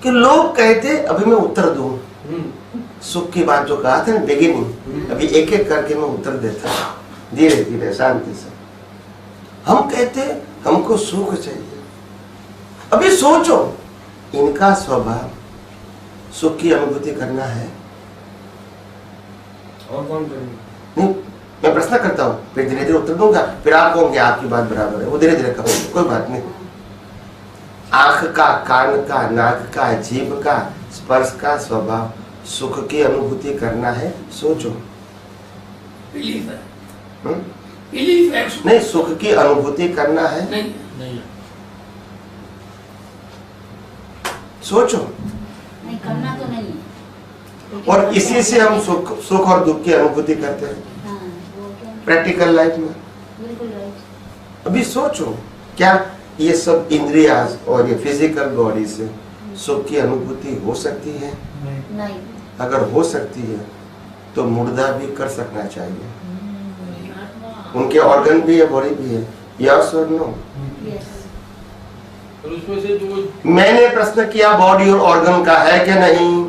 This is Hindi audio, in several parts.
कि लोग कहते, अभी मैं उत्तर दूं सुख की बात जो कहा था ना बिगिनिंग, अभी एक एक करके मैं उत्तर देता हूं धीरे धीरे शांति से। हम कहते हमको सुख चाहिए। अभी सोचो, इनका स्वभाव सुख की अनुभूति करना है और कौन करेंगे? नहीं, मैं प्रश्न करता हूँ, फिर धीरे धीरे उत्तर दूंगा, फिर आप कहोगे आपकी बात बराबर है, वो धीरे धीरे कहोगे, कोई बात नहीं। आंख का, कान का, नाक का, जीभ का, स्पर्श का स्वभाव सुख की अनुभूति करना है। सोचो, बिलीफ है, बिलीफ है। नहीं, सुख की अनुभूति करना है। नहीं, नहीं, सोचो, नहीं करना तो नहीं है। और इसी से हम सुख और दुख की अनुभूति करते हैं हाँ, वो क्या? प्रैक्टिकल लाइफ में। बिल्कुल राइट। अभी सोचो, क्या ये सब इंद्रियाज और ये फिजिकल बॉडी से सुख की अनुभूति हो सकती है? नहीं। अगर हो सकती है तो मुर्दा भी कर सकना चाहिए। उनके ऑर्गन भी है, बॉडी भी है। यस और नो? यस। और उसमें से जो मैंने प्रश्न किया बॉडी और ऑर्गन का है क्या नहीं,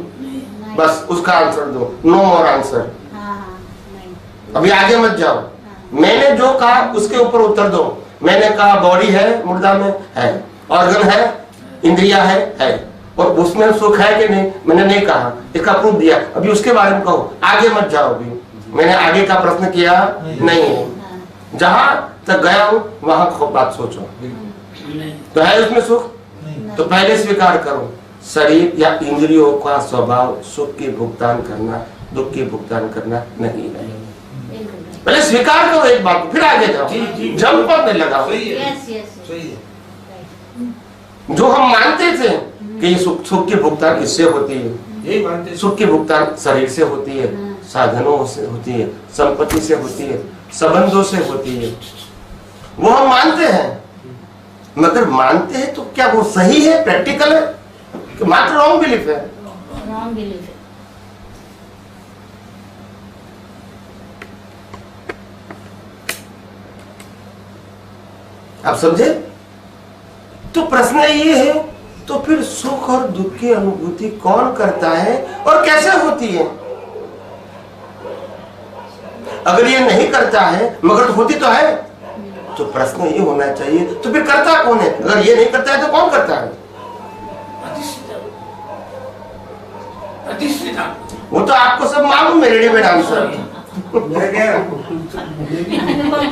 बस उसका आंसर दो। नो मोर आंसर। हाँ हाँ नहीं। अभी आगे मत जाओ। हाँ। मैंने जो कहा उसके ऊपर उत्तर दो। मैंने कहा बॉडी है, मुर्दा में है, ऑर्गन है, इंद्रिया है, और उसमें सुख है कि नहीं, मैंने नहीं कहा, इसका प्रूफ दिया। अभी उसके बारे में कहो, आगे मत जाओ। अभी मैंने आगे का प्रश्न किया नहीं है। हाँ। जहां तक गया हूं वहां खूब बात सोचो। नहीं, तो है उसमें सुख? तो पहले स्वीकार करो, शरीर या इंद्रियों का स्वभाव सुख की भुगतान करना, दुख की भुगतान करना नहीं है। बिल्कुल right। पहले स्वीकार करो एक बात, फिर आगे जाओ। जी, जी। जंप पर नहीं लगाओ। सही है, यस यस सही है। राइट। जो हम मानते थे कि ये सुख की भुगतान इससे होती है, यही मानते हैं। सुख की भुगतान शरीर से होती है, साधनों से होती है, संपत्ति से होती है, संबंधों से होती है, वो हम मानते हैं। मगर मानते हैं तो क्या वो सही है, प्रैक्टिकल है, कि मात्र रॉन्ग बिलीफ है? रॉन्ग बिलीफ है। आप समझे? तो प्रश्न ये है, तो फिर सुख और दुख की अनुभूति कौन करता है और कैसे होती है? अगर ये नहीं करता है मगर तो होती तो है, तो प्रश्न ये होना चाहिए तो फिर करता कौन है? अगर ये नहीं करता है तो कौन करता है? प्रतिष्ठिता। वो तो आपको सब मालूम है, रेडीमेड आंसर। मैं क्या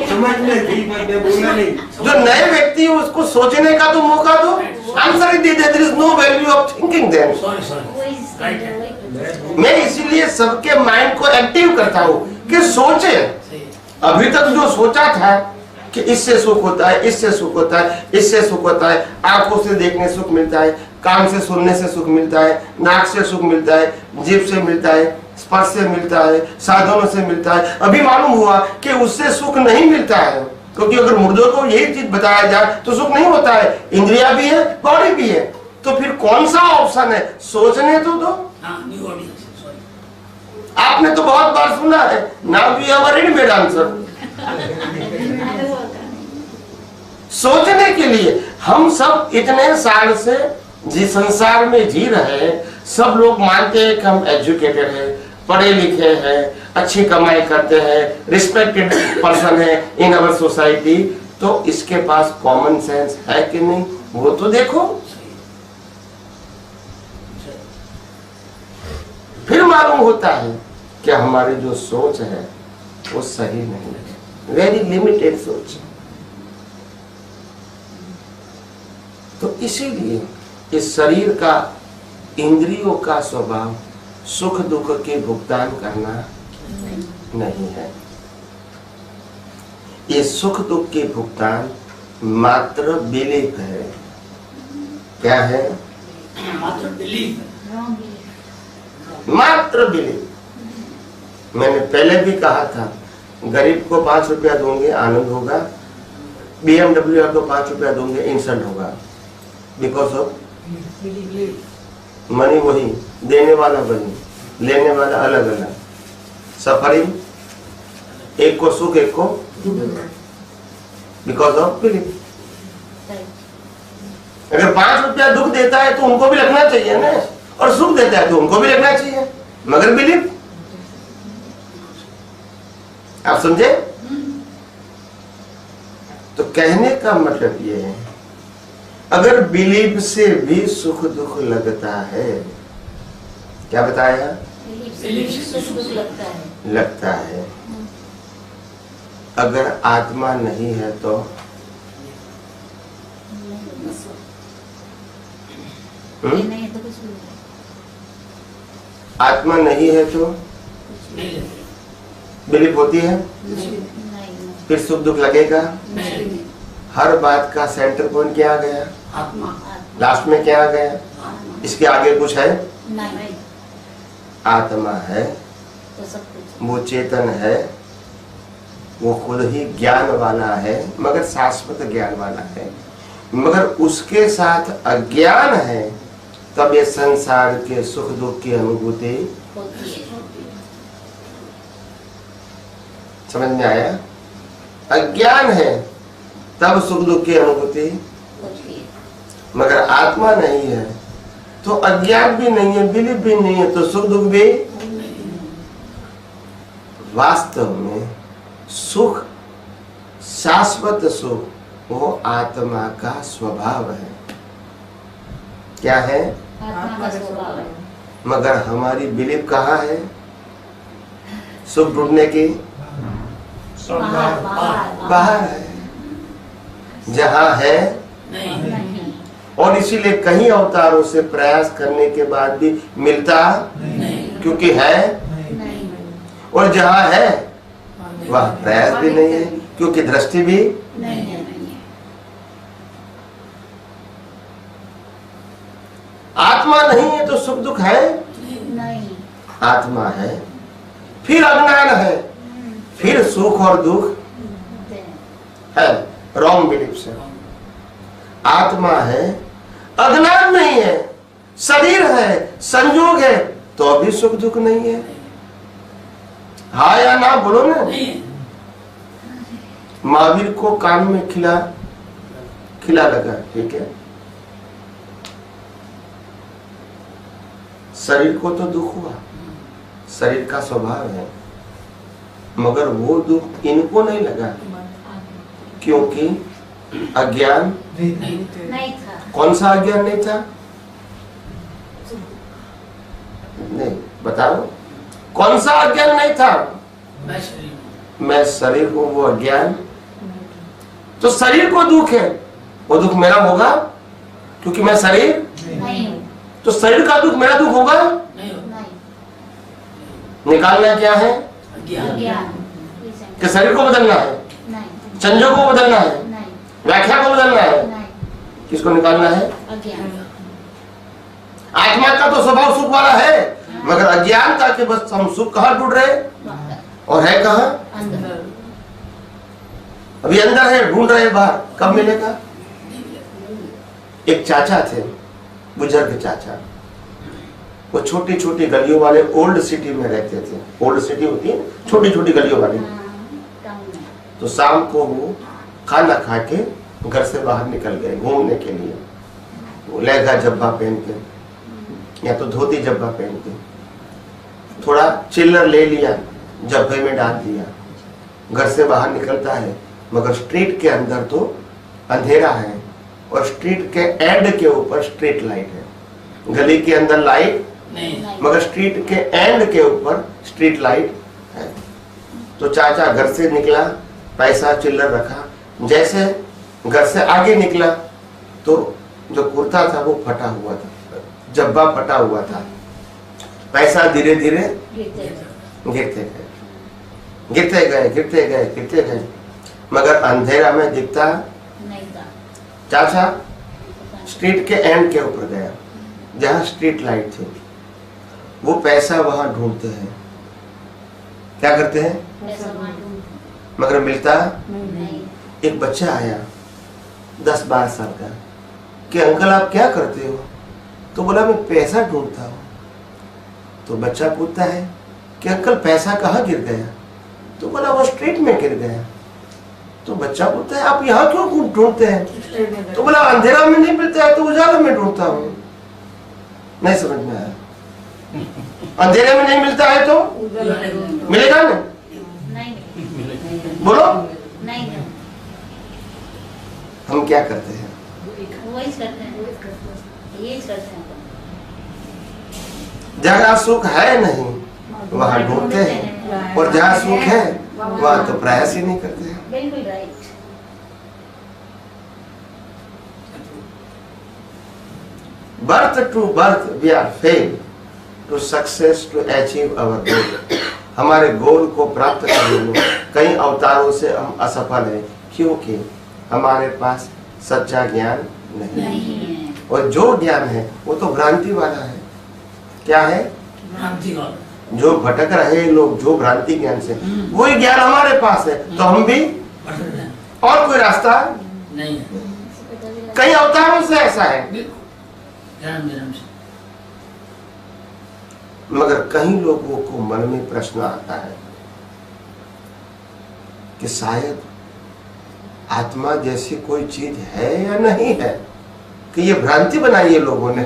समझने की बात है, बोलना नहीं। जो नए व्यक्ति है उसको सोचने का तो मौका दो। आंसर ही दे दे, there is no value of thinking them. Sorry sorry, वो इस राइट। मैं इसीलिए सबके माइंड को एक्टिव करता हूँ कि सोचे। अभी तक जो सोचा था कि इससे सुख होता है, इससे सुख होता है, इससे सुख होता है, आंखों से देखने सुख मिलता है, कान से सुनने से सुख मिलता है, नाक से सुख मिलता है, जीभ से मिलता है, स्पर्श से मिलता है, साधनों से मिलता है। अभी मालूम हुआ कि उससे सुख नहीं मिलता है, क्योंकि अगर मुर्दों को यही चीज बताया जाए तो सुख नहीं होता है। इंद्रिया भी है, बॉडी भी है, तो फिर कौन सा ऑप्शन है? सोचने तो दो। हाँ, न्यू ऑडियंस, सॉरी। आपने तो बहुत बार सुना है, now we have a readymade answer. सोचने के लिए हम सब इतने साल से जिस संसार में जी रहे हैं, सब लोग मानते हैं कि हम एजुकेटेड हैं, पढ़े लिखे हैं, अच्छी कमाई करते हैं, रिस्पेक्टेड पर्सन है इन अवर सोसाइटी। तो इसके पास कॉमन सेंस है कि नहीं, वो तो देखो। फिर मालूम होता है कि हमारी जो सोच है वो सही नहीं है, वेरी लिमिटेड सोच। तो इसीलिए इस शरीर का, इंद्रियों का स्वभाव सुख दुख के भुगतान करना नहीं है। ये सुख दुख के भुगतान मात्र बिलीफ है। क्या है? मात्र बिलीफ है। Wrong belief. मात्र बिलीफ। मैंने पहले भी कहा था, गरीब को 5 रुपया दूंगे आनंद होगा, BMW को 5 रुपया दूंगे इंसल्ट होगा। बिकॉज ऑफ मनी वही, देने वाला बनी, लेने वाला अलग अलग, सफरिंग, एक को सुख एक को, बिकॉज ऑफ बिलीफ। अगर 5 रुपया दुख देता है तो उनको भी लगना चाहिए ना, और सुख देता है तो उनको भी लगना चाहिए, मगर बिलीफ। आप समझे? तो कहने का मतलब ये है, अगर बिलीफ से भी सुख दुख लगता है, क्या बताया? बिलीफ से सुख दुख लगता है। लगता है। अगर आत्मा नहीं है तो नहीं है तो कुछ भी नहीं। आत्मा नहीं है तो नहीं लगता। बिलीफ होती है, नहीं फिर सुख दुख लगेगा। नहीं। हर बात का सेंटर पॉइंट क्या आ गया? आत्मा। लास्ट में क्या आ गया? आत्मा। इसके आगे कुछ है? नहीं आत्मा है, तो सब कुछ वो चेतन है, वो खुद ही ज्ञान वाला है, मगर शाश्वत ज्ञान वाला है, मगर उसके साथ अज्ञान है, तब ये संसार के सुख दुख की अनुभूति होती है। समझ में आया? अज्ञान है तब सुख दुख की अनुभूति, होती है। मगर आत्मा नहीं है तो अज्ञान भी नहीं है, बिलीफ भी नहीं है, तो सुख दुख भी। वास्तव में सुख, शाश्वत सुख, वो आत्मा का स्वभाव है। क्या है? आत्मा का स्वभाव है। मगर हमारी बिलीफ कहाँ है सुख ढूंढने की? बाहर बाहर है, जहाँ है नहीं। नहीं। और इसीलिए कई अवतारों से प्रयास करने के बाद भी मिलता नहीं। क्योंकि है, नहीं। और जहाँ है वह प्रयास भी नहीं है क्योंकि दृष्टि भी। नहीं है। आत्मा नहीं है तो सुख दुख है? नहीं। आत्मा है, फिर अज्ञान है, फिर सुख और दुख है। रॉन्ग बिलीफ से। आत्मा है, अज्ञान नहीं है, शरीर है, संयोग है, तो अभी सुख दुख नहीं है। हाँ या ना बोलो ना। नहीं। महावीर को कान में खिला लगा, ठीक है, शरीर को तो दुख हुआ, शरीर का स्वभाव है, मगर वो दुख इनको नहीं लगा क्योंकि अज्ञान। नहीं था। कौन सा अज्ञान नहीं था? नहीं, बताओ कौन सा अज्ञान नहीं था? मैं शरीर। मैं शरीर हूं, वो अज्ञान। तो शरीर को दुख है, वो दुख मेरा होगा क्योंकि मैं शरीर। नहीं हूँ। तो शरीर का दुख मेरा दुख होगा। नहीं हो। नहीं। निकालना क्या है अज्ञान। ज्ञान। कि शरीर को बदलना है, नहीं। संजोग को बदलना है, नहीं। व्याख्या को बदलना है, नहीं। किसको निकालना है? अज्ञान। आत्मा का तो स्वभाव सुख वाला है, मगर अज्ञानता के बस हम सुख कहाँ ढूंढ रहे हैं और है कहाँ? अंदर। अभी अंदर है, ढूंढ रहे हैं बाहर, कब मिलेगा? एक चाचा थे, बुजुर्ग चाचा, वो छोटी छोटी गलियों वाले ओल्ड सिटी में रहते थे। ओल्ड सिटी होती है छोटी छोटी गलियों वाली। तो शाम को वो खाना खा के घर से बाहर निकल गए घूमने के लिए। वो लहंगा जब्बा पहन के या तो धोती जब्बा पहन के, थोड़ा चिल्लर ले लिया, जब्बे में डाल दिया, घर से बाहर निकलता है, मगर स्ट्रीट के अंदर तो अंधेरा है और स्ट्रीट के एंड के ऊपर स्ट्रीट लाइट है। गली के अंदर लाइट नहीं। मगर स्ट्रीट के एंड के ऊपर स्ट्रीट लाइट है। तो चाचा घर से निकला, पैसा चिल्लर रखा, जैसे घर से आगे निकला तो जो कुर्ता था वो फटा हुआ था, जब्बा फटा हुआ था, पैसा धीरे धीरे गिरते गए, मगर अंधेरा में दिखता नहीं था। चाचा स्ट्रीट के एंड के ऊपर गया जहाँ स्ट्रीट लाइट थी। वो पैसा वहां ढूंढते हैं, क्या करते हैं, पैसा वहाँ ढूंढ मगर मिलता। नहीं। एक बच्चा आया 10-12 साल का, कि अंकल आप क्या करते हो? तो बोला मैं पैसा ढूंढता हूँ। तो बच्चा पूछता है कि अंकल पैसा कहाँ गिर गया? तो बोला वो स्ट्रीट में गिर गया। तो बच्चा बोलता है आप यहाँ क्यों ढूंढते हैं? तो बोला अंधेरा में नहीं मिलता है तो उजाला में ढूंढता हूँ। नहीं समझ में आया? अंधेरे में नहीं मिलता है तो मिलेगा ना? नहीं बोलो नहीं नहीं हम क्या करते हैं? वही करते हैं यही करते हैं। जहाँ सुख है नहीं वहाँ ढूंढते हैं, और जहाँ सुख है वहाँ तो प्रयास ही नहीं करते हैं। बिल्कुल right. Birth to birth we are failed, to success to achieve our goal. हमारे गोल को प्राप्त करने में कई अवतारों से हम असफल हैं, क्योंकि हमारे पास सच्चा ज्ञान नहीं है। नहीं है। और जो ज्ञान है वो तो भ्रांति वाला है। क्या है? भ्रांति वाला। जो भटक रहे लोग जो भ्रांति ज्ञान से, वही ज्ञान हमारे पास है, तो हम भी भटक रहे हैं। और कोई रास्ता नहीं है। कई अवतारों से ऐसा है। बिल्कुल जन्म जन्म से। मगर कई लोगों को मन में प्रश्न आता है कि शायद आत्मा जैसी कोई चीज है या नहीं है, कि ये भ्रांति बनाई है लोगों ने,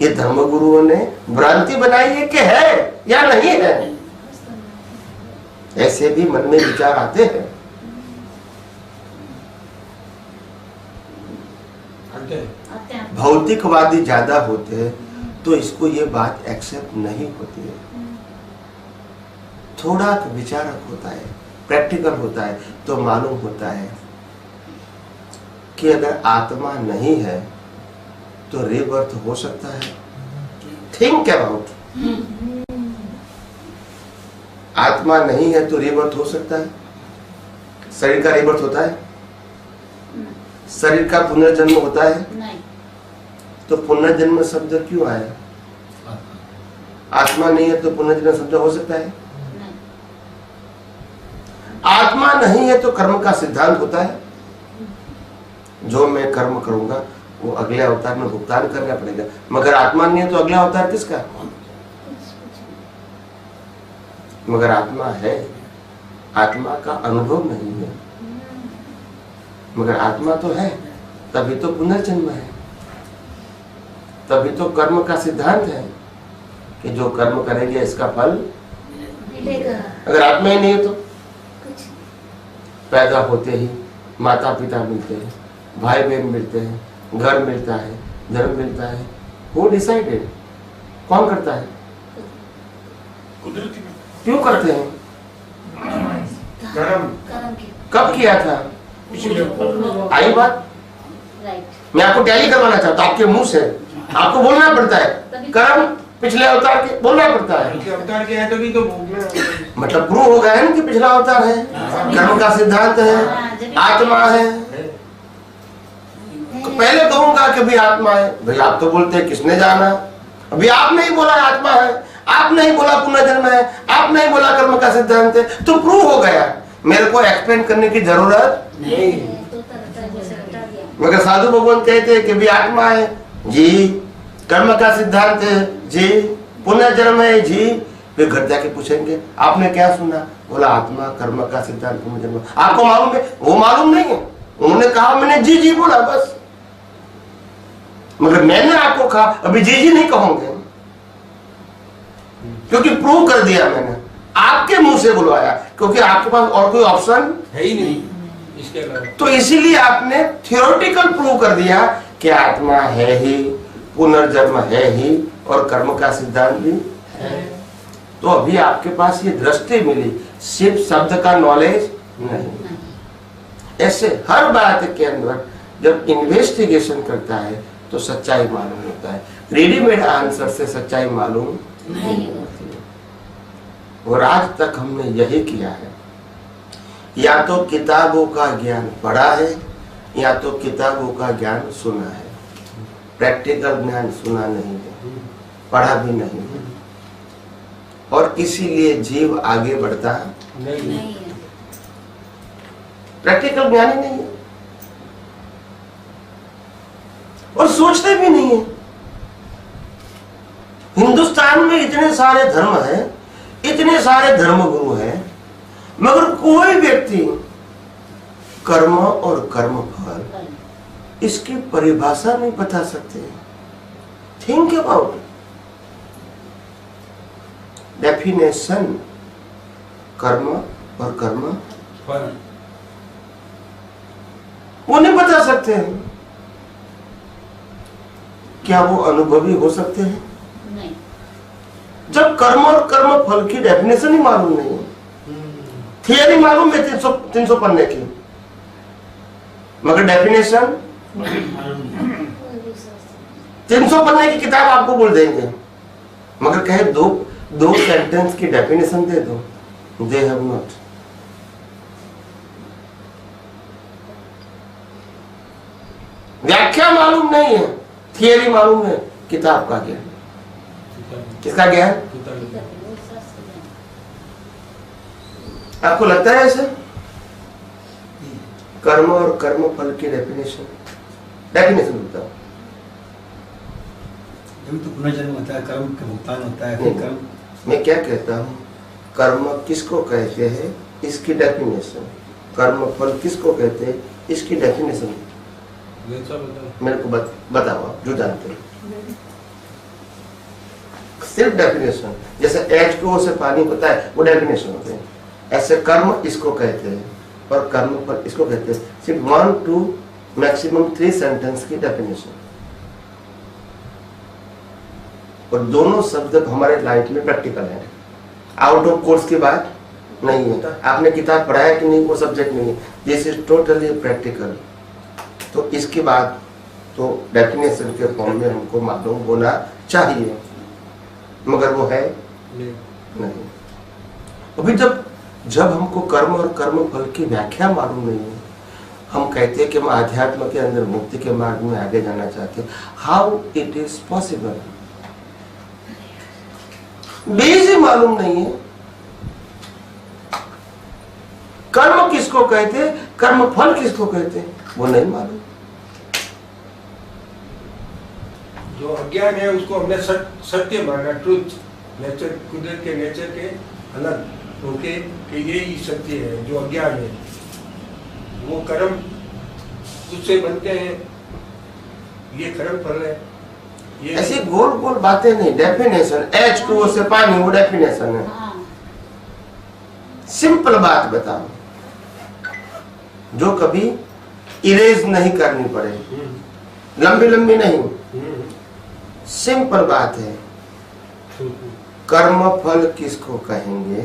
ये धर्मगुरुओं ने भ्रांति बनाई है कि है या नहीं है। ऐसे भी मन में विचार आते हैं। आते हैं। आते हैं। भौतिकवादी ज्यादा होते हैं तो इसको ये बात एक्सेप्ट नहीं होती है। थोड़ा विचारक होता है, प्रैक्टिकल होता है, तो मालूम होता है कि अगर आत्मा नहीं है तो रीबर्थ हो सकता है। थिंक अबाउट, आत्मा नहीं है तो रीबर्थ हो सकता है। शरीर का रीबर्थ होता है, शरीर का पुनर्जन्म होता है, नहीं तो पुनर्जन्म शब्द क्यों आया? आत्मा नहीं है तो पुनर्जन्म शब्द हो सकता है? नहीं आत्मा नहीं है तो कर्म का सिद्धांत होता है। जो मैं कर्म करूंगा वो अगले अवतार में भुगतान करना पड़ेगा। मगर आत्मा नहीं है तो अगला अवतार किसका? मगर आत्मा है, आत्मा का अनुभव नहीं है। मगर आत्मा तो है, तभी तो पुनर्जन्म है, तभी तो कर्म का सिद्धांत है कि जो कर्म करेंगे इसका फल। मिलेगा अगर आत्मा ही नहीं है तो कुछ पैदा होते ही माता पिता मिलते हैं, भाई बहन मिलते हैं, घर मिलता है, धर्म मिलता है। वो डिसाइडेड कौन करता है? क्यों करते हैं? कर्म। कर्म की कब किया था? आई बात? राइट। मैं आपको टैली करवाना चाहता हूँ आपके मुंह से। आपको बोलना पड़ता है कर्म पिछले अवतार के, बोलना पड़ता है। पिछले अवतार के है तभी तो भोगना। मतलब प्रूव हो गया है ना कि पिछला अवतार है, कर्म का सिद्धांत है, आत्मा है। तो पहले कहूंगा कि भी आत्मा है। भाई आप तो बोलते हैं किसने जाना? अभी आप नहीं बोला आत्मा है, आप नहीं बोला पुनर्जन्म है, आप नहीं बोला कर्म का सिद्धांत है, तो प्रूव हो गया। मेरे को एक्सप्लेन करने की जरूरत नहीं। तो तरह से हटा दिया। मगर साधु भगवान कहते हैं कि भी आत्मा है जी, कर्म का सिद्धांत है जी, पुनर्जन्म है जी। वे घर जाके पूछेंगे आपने क्या सुना? बोला आत्मा, कर्म का सिद्धांत, पुनर्जन्म। आपको मालूम है? वो मालूम नहीं है। उन्होंने कहा मैंने जी जी बोला बस। मगर मैंने आपको कहा अभी जी जी नहीं कहूंगे, क्योंकि प्रूव कर दिया मैंने, आपके मुंह से बुलवाया, क्योंकि आपके पास और कोई ऑप्शन है ही नहीं इसके अलावा। तो इसीलिए आपने थियोरेटिकल प्रूव कर दिया कि आत्मा है ही, पुनर्जन्म है ही, और कर्म का सिद्धांत भी है। तो अभी आपके पास ये दृष्टि मिली, सिर्फ शब्द का नॉलेज नहीं। ऐसे हर बात के अंदर जब इन्वेस्टिगेशन करता है तो सच्चाई मालूम होता है। रेडीमेड आंसर से सच्चाई मालूम नहीं होती है। और आज तक हमने यही किया है, या तो किताबों का ज्ञान पढ़ा है या तो किताबों का ज्ञान सुना है। प्रैक्टिकल ज्ञान सुना नहीं है, पढ़ा भी नहीं है, और इसीलिए जीव आगे बढ़ता नहीं नहीं है। प्रैक्टिकल ज्ञान ही नहीं है, और सोचते भी नहीं है। हिंदुस्तान में इतने सारे धर्म हैं, इतने सारे धर्मगुरु हैं, मगर कोई व्यक्ति कर्म और कर्म फल, इसकी परिभाषा नहीं बता सकते। थिंक अबाउट डेफिनेशन कर्म और कर्म फल वो नहीं बता सकते हैं। क्या वो अनुभवी हो सकते हैं? नहीं। जब कर्म और कर्म फल की डेफिनेशन ही मालूम नहीं है, थियरी मालूम है 300 पन्ने की, मगर डेफिनेशन मालूम नहीं। 300 पन्ने की किताब आपको बोल देंगे, मगर कहे दो सेंटेंस की डेफिनेशन दे दो, दे हैव नॉट। व्याख्या मालूम नहीं है, थियरी मालूम है, किताब का ज्ञान। किसका ज्ञान? आपको लगता है ऐसे? कर्म और कर्म फल की डेफिनेशन बताओ। जब तो पुनर्जन्म होता है, कर्म का भुगतान होता है, फिर कर्म। मैं क्या कहता हूँ, कर्म किसको कहते हैं इसकी डेफिनेशन, कर्म फल किसको कहते हैं इसकी डेफिनेशन मेरे को बताओ, आप जो जानते हो। सिर्फ डेफिनेशन, जैसे H2O से पानी होता है वो डेफिनेशन होते हैं, ऐसे कर्म इसको कहते हैं और कर्म फल इसको कहते हैं। सिर्फ 1 2 मैक्सिमम 3 सेंटेंस की डेफिनेशन, और दोनों शब्द हमारे लाइफ में प्रैक्टिकल है, आउट ऑफ कोर्स की बात नहीं है। आपने किताब पढ़ा है कि नहीं वो सब्जेक्ट नहीं है, दिस इज टोटली प्रैक्टिकल। तो इसके बाद तो डेफिनेशन के फॉर्म में हमको मालूम होना चाहिए, मगर वो है नहीं। अभी जब हमको कर्म और कर्म फल की व्याख्या मालूम नहीं है, हम कहते हैं कि हम आध्यात्म के अंदर मुक्ति के मार्ग में आगे जाना चाहते हैं। How it is possible? बीज ही मालूम नहीं है। कर्म किसको कहते, कर्म फल किसको कहते, वो नहीं मालूम। जो अज्ञान है उसको हमने सत्य माना, ट्रुथ, नेचर, कुदरत के नेचर के अलग होके कि ये ही सत्य है। जो अज्ञान है वो कर्म उससे बनते हैं, ये कर्म फल है। ये ऐसी गोल गोल बातें नहीं, डेफिनेशन H2O से पानी वो डेफिनेशन है। हाँ। सिंपल बात बताओ जो कभी इरेज नहीं करनी पड़े, लंबी लंबी नहीं, सिंपल बात है। कर्म फल किसको कहेंगे?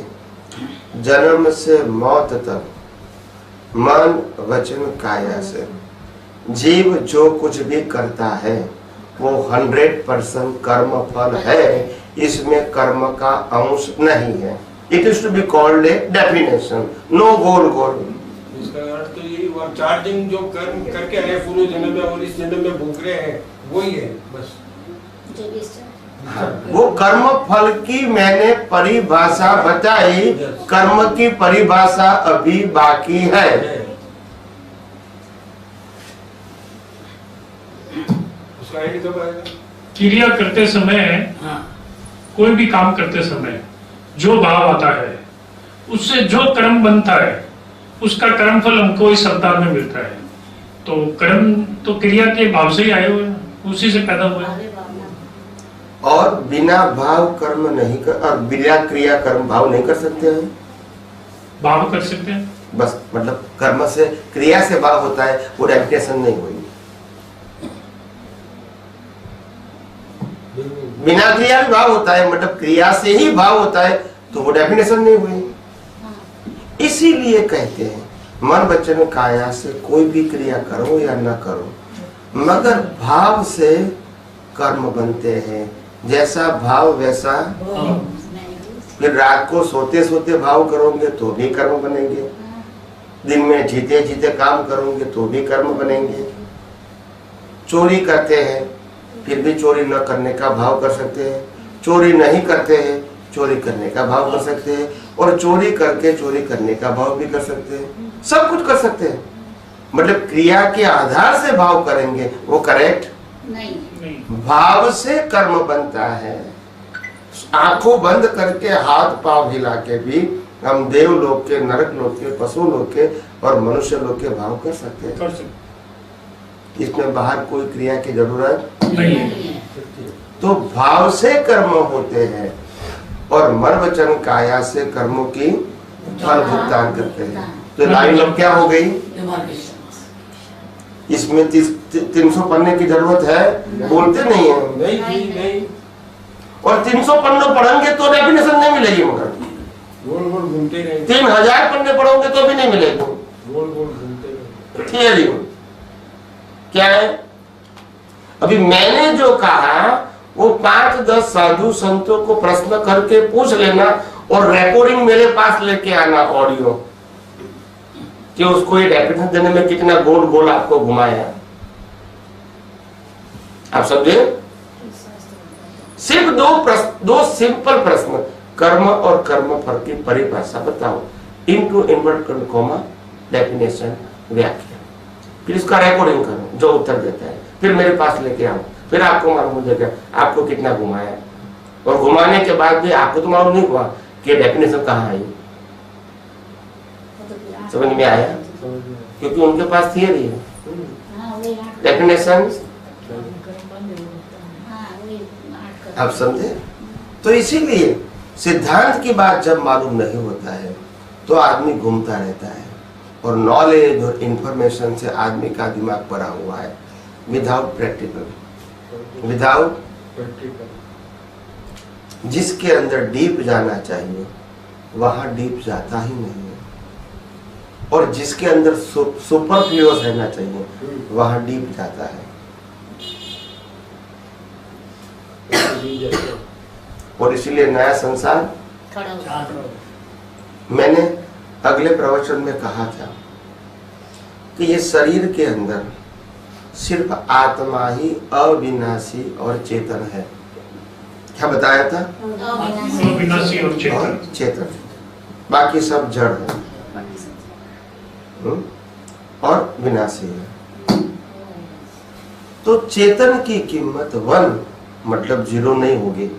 जन्म से मौत तक मन वचन काया से जीव जो कुछ भी करता है वो 100% कर्म फल है, इसमें कर्म का अंश नहीं है। It is to be called a definition, no गोल गोल। इसका अर्थ तो यही हुआ, 4 दिन जो कर्म करके आए पूर्व जन्म में और इस जन्म में भोग रहे हैं वही है बस। हाँ, वो कर्म फल की मैंने परिभाषा बताई, कर्म की परिभाषा अभी बाकी है। उसका आइडिया कब आएगा? क्रिया करते समय, हाँ। कोई भी काम करते समय जो भाव आता है उससे जो कर्म बनता है उसका कर्म फल हमको इस अवतार में मिलता है। तो कर्म तो क्रिया के भाव से ही आए हुए हैं, उसी से पैदा हुए हैं। और बिना भाव कर्म नहीं कर, और बिना क्रिया कर्म भाव नहीं कर सकते हैं। भाव कर सकते हैं, बस मतलब कर्म से क्रिया से भाव होता है, वो डेफिनेशन नहीं हुई। बिना क्रिया भी भाव होता है, मतलब क्रिया से ही भाव होता है, तो वो डेफिनेशन नहीं हुई। इसीलिए कहते हैं मन वचन काया से कोई भी क्रिया करो या ना करो, मगर भाव से कर्म बनते हैं। जैसा भाव वैसा। फिर रात को सोते सोते भाव करोगे तो भी कर्म बनेंगे, दिन में जीते जीते काम करोगे तो भी कर्म बनेंगे। चोरी करते हैं फिर भी चोरी न करने का भाव कर सकते हैं, चोरी नहीं करते हैं चोरी करने का भाव कर सकते हैं, और चोरी करके चोरी करने का भाव भी कर सकते हैं। सब कुछ कर सकते हैं, मतलब क्रिया के आधार से भाव करेंगे वो करेक्ट नहीं। भाव से कर्म बनता है। आंखों बंद करके हाथ पांव हिला के भी हम देवलोक के, नरक लोक के, पशु लोक के और मनुष्य लोग के भाव कर सकते हैं। कर सकते इसमें बाहर कोई क्रिया की जरूरत नहीं है। सत्य है। तो भाव से कर्म होते हैं और मन वचन काया से कर्मों की फल भुगतान करते हैं। तो लाइन अब क्या हो गई? इसमें 300 पन्ने की जरूरत है, बोलते नहीं है। नहीं जी नहीं, और 300 पन्ने पढ़ेंगे तो डेफिनेशन नहीं मिलेगी, मगर गोल गोल घूमते रहे, 3000 पन्ने पढ़ोगे तो भी नहीं मिलेगी गोल गोल घूमते रहे। थियरी। क्या है? अभी मैंने जो कहा वो 5-10 साधु संतों को प्रश्न करके पूछ लेना और रिकॉर्डिंग मेरे पास लेके आना ऑडियो, कि उसको ये डेफिनेशन देने में कितना गोल गोल आपको घुमाया। आप समझे? सिर्फ दो सिंपल प्रश्न, कर्म और कर्म फल की परिभाषा बताओ, इनटू इन्वर्ट कॉमा डेफिनेशन व्याख्या, फिर इसका रिकॉर्डिंग करो, जो उत्तर देता है फिर मेरे पास लेके आओ, फिर आपको मालूम हो जाएगा आपको कितना घुमाया। और घुमाने के बाद भी आपको तो मालूम नहीं हुआ कि डेफिनेशन कहाँ आई। समझ में आया? क्योंकि उनके पास थियरी है, डेफिनेशन। आप समझे? तो इसीलिए सिद्धांत की बात जब मालूम नहीं होता है तो आदमी घूमता रहता है, और नॉलेज और इंफॉर्मेशन से आदमी का दिमाग भरा हुआ है विदाउट प्रैक्टिकल, विदाउट प्रैक्टिकल। जिसके अंदर डीप जाना चाहिए वहां डीप जाता ही नहीं है, और जिसके अंदर सुपरफ्लुअस रहना चाहिए वहां डीप जाता है। और इसीलिए नया संसार, खड़ा हो। मैंने अगले प्रवचन में कहा था कि ये शरीर के अंदर सिर्फ आत्मा ही अविनाशी और चेतन है। क्या बताया था? अविनाशी और चेतन। चेतन, बाकी सब जड़ है और विनाशी है। तो चेतन की कीमत 1 मतलब 0 नहीं होगी,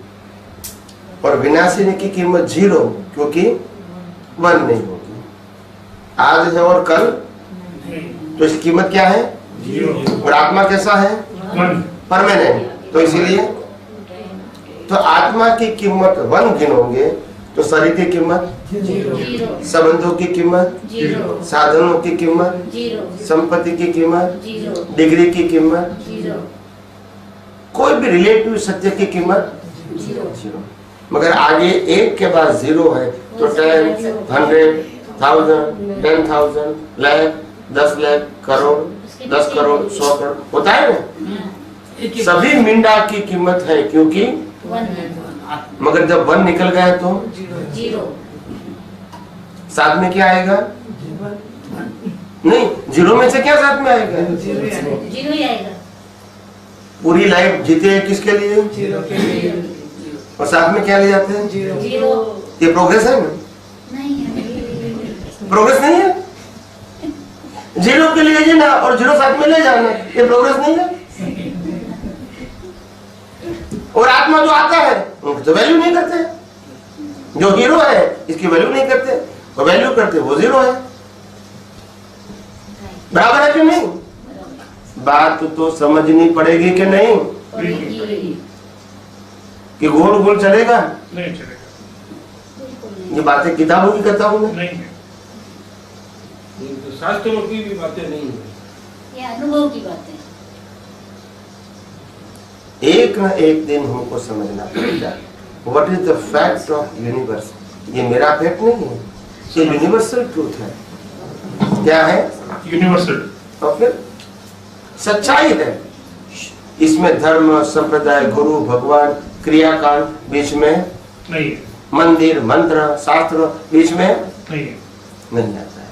और विनाशी की कीमत 0 क्योंकि 1 नहीं होगी। आज है और कल, तो इसकी कीमत क्या है? 0। और आत्मा कैसा है? 1। परमानेंट। तो इसीलिए तो आत्मा की कीमत 1 गिनोगे तो शरीर की कीमत, जीरो, संबंधों की कीमत, जीरो, साधनों की कीमत, जीरो, संपत्ति की कीमत, जीरो, डिग्री की कीमत, जीरो, कोई भी रिलेटिव सत्य की कीमत जीरो। 0। मगर आगे 1 के बाद 0 है तो 10, 100, 1000, 10,000, लाख, 10 लाख, करोड़, 10 करोड़, 100 करोड़ होता है ना। सभी मिंडा की कीमत है क्योंकि, 1 मगर जब 1 निकल गया तो जीरो, साथ में क्या आएगा? नहीं, 0 में से क्या साथ में आएगा? जीरो ही आएगा। पूरी लाइफ जीते हैं किसके लिए? और साथ में क्या ले जाते हैं? जीरो ये प्रोग्रेस है ना? नहीं है। प्रोग्रेस नहीं है? 0 के लिए जीना और 0 साथ में ले जाना, ये प्रोग्रेस नहीं है? और आत्मा जो आता है उनको तो वैल्यू नहीं करते, जो हीरो है इसकी वैल्यू नहीं करते, और वैल्यू करते वो 0 है। बराबर है कि नहीं? बात तो समझनी पड़ेगी कि नहीं? कि गोल गोल चलेगा? नहीं चलेगा। ये बातें किताबों की करता हूं मैं। नहीं है। तो शास्त्रों की भी बातें नहीं है, ये अनुभव की बात है। एक न एक दिन हमको समझना पड़ेगा what is the fact of universe. ये मेरा फैक्ट नहीं है, ये यूनिवर्सल ट्रूथ है। क्या है? यूनिवर्सल। और फिर सच्चाई है। इसमें धर्म, संप्रदाय, गुरु, भगवान, क्रियाकांड बीच में नहीं है। मंदिर, मंत्र, शास्त्र बीच में नहीं है। नहीं आता है।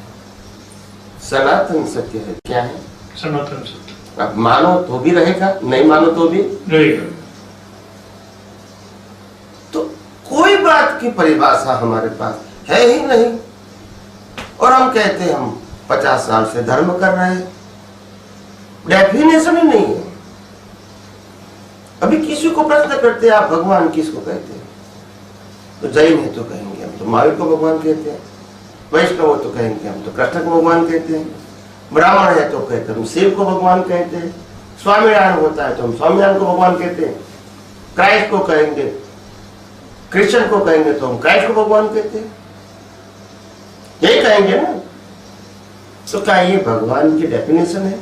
सनातन सत्य है। क्या है? सनातन सत्य अब मानो तो भी रहेगा, नहीं मानो तो भी रहेगा। तो कोई बात की परिभाषा हमारे पास है ही नहीं, और हम कहते हैं हम 50 साल से धर्म कर रहे हैं, डेफिनेशन ही नहीं है। अभी किसी को प्रश्न करते हैं आप भगवान किसको कहते हैं, तो जैन है तो कहेंगे हम तो महावीर को भगवान कहते हैं। वैष्णव हो तो कहेंगे हम तो कृष्ण को भगवान कहते हैं, ब्राह्मण है तो कहते हैं हम शिव को भगवान कहते हैं, स्वामीनारायण होता है तो हम स्वामीनारायण को भगवान कहते हैं, क्राइस्ट को कहेंगे, क्रिश्चियन को कहेंगे तो हम क्राइस्ट को भगवान कहते हैं, यही कहेंगे ना। तो क्या ये भगवान की डेफिनेशन है?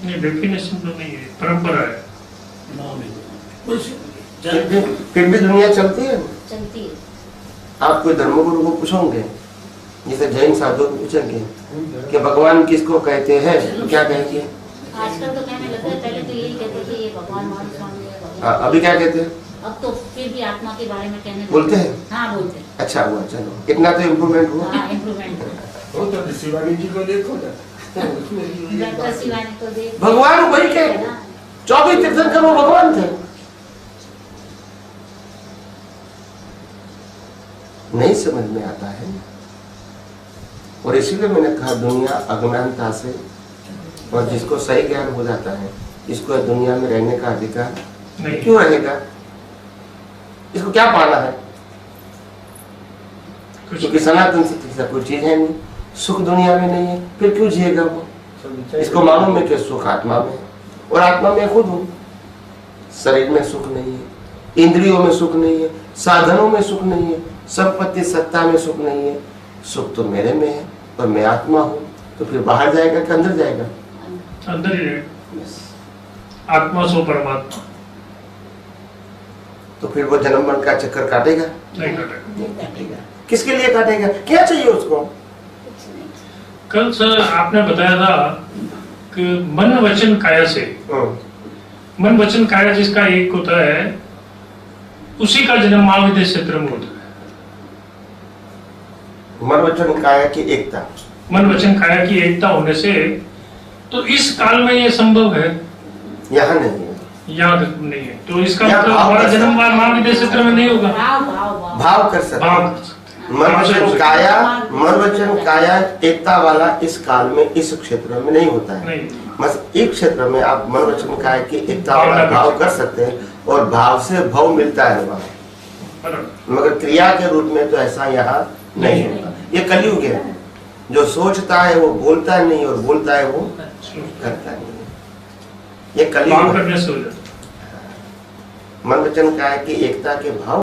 ये डेफिनेशन तो नहीं है, परंपरा है। नाम है कुछ फिर भी दुनिया चलती है। चलती है। आप कोई धर्मगुरु को पूछोगे, जैसे जैन साधु को पूछेंगे कि भगवान किसको कहते हैं, तो क्या कहेंगे? आजकल तो कहने लगे, पहले तो यही कहते थे ये भगवान मान स्वामी है भगवान। हाँ, अभी क्या कहते हैं? अब तो फिर भी आत्मा के बारे में कहने लगे। बोलते हैं? हाँ बोलते हैं। अच्छा हुआ, चलो इतना तो इम्प्रूवमेंट हुआ। हाँ इम्प्रूवमेंट। वो तो शिवानी जी को देखो ना, उसमें ये डॉक्टर बात है। शिवानी को देख। भगवान वही के 24 तीर्थंकर वो भगवान थे। नहीं समझ में आता है, और इसीलिए मैंने कहा दुनिया अज्ञानता से, और जिसको सही ज्ञान हो जाता है इसको दुनिया में रहने का अधिकार नहीं। क्यों रहेगा? इसको क्या पाना है? कुछ क्योंकि सनातन से कोई चीज है नहीं, सुख दुनिया में नहीं है, फिर क्यों जिएगा वो? इसको मालूम है कि सुख आत्मा में है, और आत्मा में खुद हूं। शरीर में सुख नहीं है, इंद्रियों में सुख नहीं है, साधनों में सुख नहीं है, संपत्ति सत्ता में सुख नहीं है। सुख तो मेरे में है और मैं आत्मा हूं, तो फिर बाहर जाएगा कि अंदर जाएगा? अंदर ही है। आत्मा सो परमात्मा। तो फिर वो जन्म मरण का चक्कर काटेगा? नहीं कटेगा। नहीं काटेगा। किसके लिए काटेगा? क्या चाहिए उसको? कुछ नहीं। कल सर आपने बताया था कि मन वचन काया से, मन वचन काया जिसका एक होता है, उसी का जन्म महाविद्य क्षेत्र में होता है। मन वचन काया की एकता। मन वचन काया की एकता होने से तो इस काल में ये संभव है, यहाँ नहीं है। यहाँ नहीं है, तो इसका यहाँ मतलब भाव हमारा कर जन्म महाविद्य क्षेत्र में नहीं होगा। भाव भाव भाव। भाव कर सकते भाव हैं। कर सकते हैं। मन वचन काया, मन वचन काया एकता वाला इस काल में इस क्षेत्र में नहीं होता है। नहीं। बस एक क्षेत्र में आप मन वचन काया की एकता वाला भावना कर भाव सकते कर सकते हैं, और भाव से भव मिलता है वहाँ, बराबर। मगर क्रिया के रूप में तो ऐसा यहाँ नहीं होता। ये कलयुग है, जो सोचता है वो बोलता नहीं, और बोलता है वो करता नहीं। ये भाव कलयुग है। करने से हो जाता है। मन वचन काया की एकता के भाव